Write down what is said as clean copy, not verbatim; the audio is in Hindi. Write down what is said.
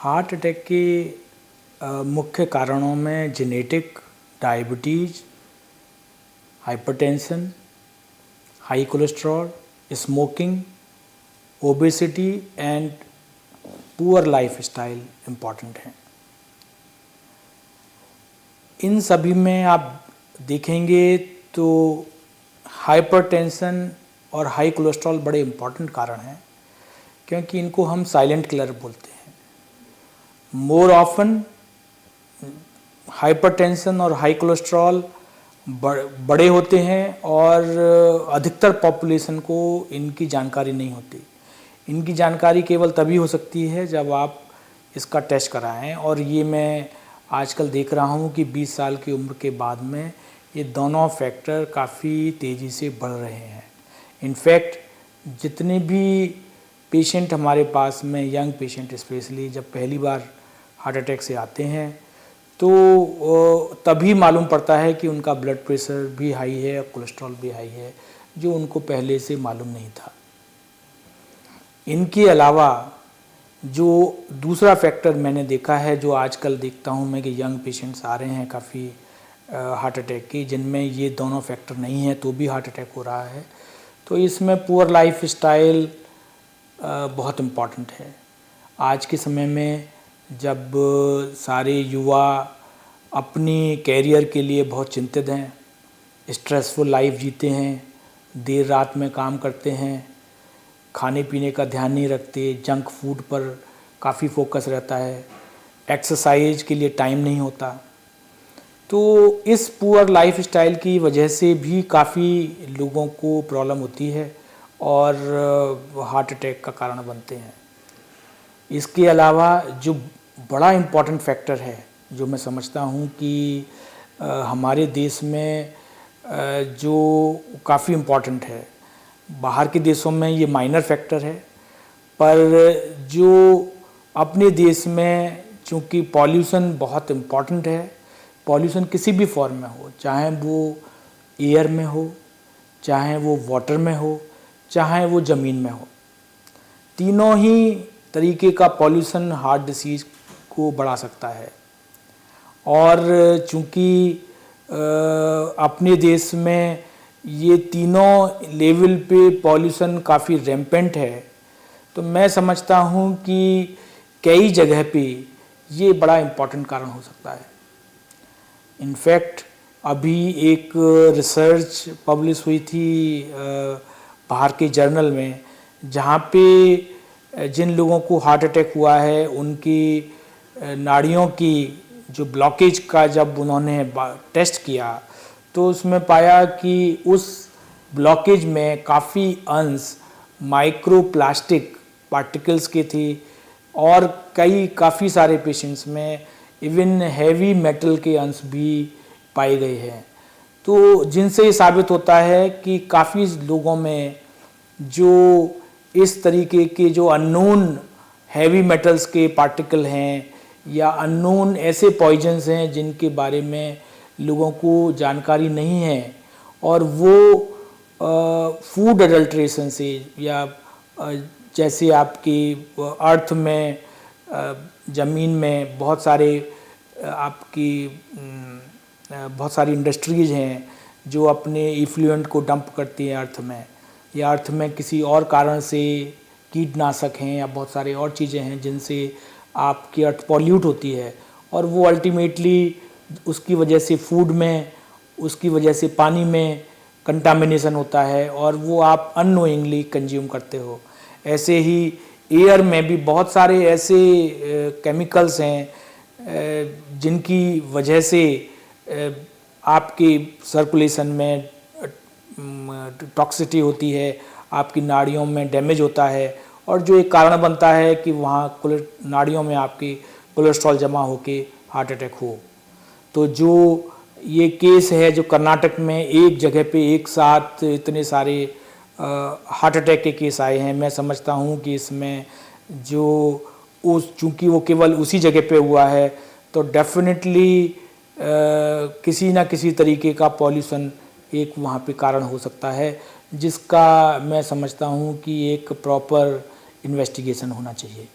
हार्ट अटैक के मुख्य कारणों में genetic, diabetes, hypertension, high cholesterol, smoking, obesity and poor lifestyle important हैं। इन सभी में आप देखेंगे तो हाइपरटेंशन और हाई कोलेस्ट्रॉल बड़े इम्पॉर्टेंट कारण हैं, क्योंकि इनको हम साइलेंट किलर बोलते हैं। मोर ऑफन हाइपरटेंशन और हाई कोलेस्ट्रॉल बड़े होते हैं और अधिकतर पॉपुलेशन को इनकी जानकारी नहीं होती। इनकी जानकारी केवल तभी हो सकती है जब आप इसका टेस्ट कराएं, और ये मैं आजकल देख रहा हूँ कि 20 साल की उम्र के बाद में ये दोनों फैक्टर काफ़ी तेज़ी से बढ़ रहे हैं। इनफैक्ट जितने भी पेशेंट हमारे पास में, यंग पेशेंट स्पेशली, जब पहली बार हार्ट अटैक से आते हैं तो तभी मालूम पड़ता है कि उनका ब्लड प्रेशर भी हाई है और कोलेस्ट्रॉल भी हाई है, जो उनको पहले से मालूम नहीं था। इनके अलावा जो दूसरा फैक्टर मैंने देखा है, जो आजकल देखता हूँ मैं कि यंग पेशेंट्स आ रहे हैं काफ़ी हार्ट अटैक की, जिनमें ये दोनों फैक्टर नहीं है तो भी हार्ट अटैक हो रहा है, तो इसमें पुअर लाइफ स्टाइल बहुत इम्पॉर्टेंट है। आज के समय में जब सारे युवा अपनी कैरियर के लिए बहुत चिंतित हैं, स्ट्रेसफुल लाइफ जीते हैं, देर रात में काम करते हैं, खाने पीने का ध्यान नहीं रखते, जंक फूड पर काफ़ी फोकस रहता है, एक्सरसाइज के लिए टाइम नहीं होता, तो इस पुअर लाइफ स्टाइल की वजह से भी काफ़ी लोगों को प्रॉब्लम होती है और हार्ट अटैक का कारण बनते हैं। इसके अलावा जो बड़ा इम्पॉर्टेंट फैक्टर है, जो मैं समझता हूँ कि हमारे देश में जो काफ़ी इम्पॉर्टेंट है, बाहर के देशों में ये माइनर फैक्टर है, पर जो अपने देश में चूँकि पॉल्यूशन बहुत इम्पॉर्टेंट है, पॉल्यूशन किसी भी फॉर्म में हो, चाहे वो एयर में हो, चाहे वो वाटर में हो, चाहे वो ज़मीन में हो, तीनों ही तरीके का पॉल्यूशन हार्ट डिसीज़ को बढ़ा सकता है। और चूँकि अपने देश में ये तीनों लेवल पे पॉल्यूशन काफ़ी रैम्पेंट है, तो मैं समझता हूँ कि कई जगह पे ये बड़ा इम्पॉर्टेंट कारण हो सकता है। इनफैक्ट अभी एक रिसर्च पब्लिश हुई थी बाहर के जर्नल में, जहाँ पे जिन लोगों को हार्ट अटैक हुआ है उनकी नाड़ियों की जो ब्लॉकेज का जब उन्होंने टेस्ट किया तो उसमें पाया कि उस ब्लॉकेज में काफ़ी अंश माइक्रोप्लास्टिक पार्टिकल्स के थी, और काफ़ी सारे पेशेंट्स में इवन हैवी मेटल के अंश भी पाए गए हैं। तो जिनसे ये साबित होता है कि काफ़ी लोगों में जो इस तरीके के जो अननोन हैवी मेटल्स के पार्टिकल हैं या अननोन ऐसे पॉइजन्स हैं जिनके बारे में लोगों को जानकारी नहीं है, और वो फूड अडल्ट्रेशन से या जैसे आपकी अर्थ में, ज़मीन में बहुत सारी इंडस्ट्रीज़ हैं जो अपने इफ्लुएंट को डंप करती हैं अर्थ में, या अर्थ में किसी और कारण से कीटनाशक हैं या बहुत सारे और चीज़ें हैं जिनसे आपकी अर्थ पॉल्यूट होती है, और वो अल्टीमेटली उसकी वजह से फूड में, उसकी वजह से पानी में कंटामिनेशन होता है और वो आप अननोइंगली कंज्यूम करते हो। ऐसे ही एयर में भी बहुत सारे ऐसे केमिकल्स हैं जिनकी वजह से आपके सर्कुलेशन में टॉक्सिसिटी होती है, आपकी नाड़ियों में डैमेज होता है, और जो एक कारण बनता है कि वहाँ नाड़ियों में आपकी कोलेस्ट्रॉल जमा होके हार्ट अटैक हो। तो जो ये केस है जो कर्नाटक में एक जगह पे एक साथ इतने सारे हार्ट अटैक के केस आए हैं, मैं समझता हूँ कि इसमें जो चूँकि वो केवल उसी जगह पे हुआ है, तो डेफिनेटली किसी ना किसी तरीके का पॉल्यूशन एक वहाँ पे कारण हो सकता है, जिसका मैं समझता हूँ कि एक प्रॉपर इन्वेस्टिगेशन होना चाहिए।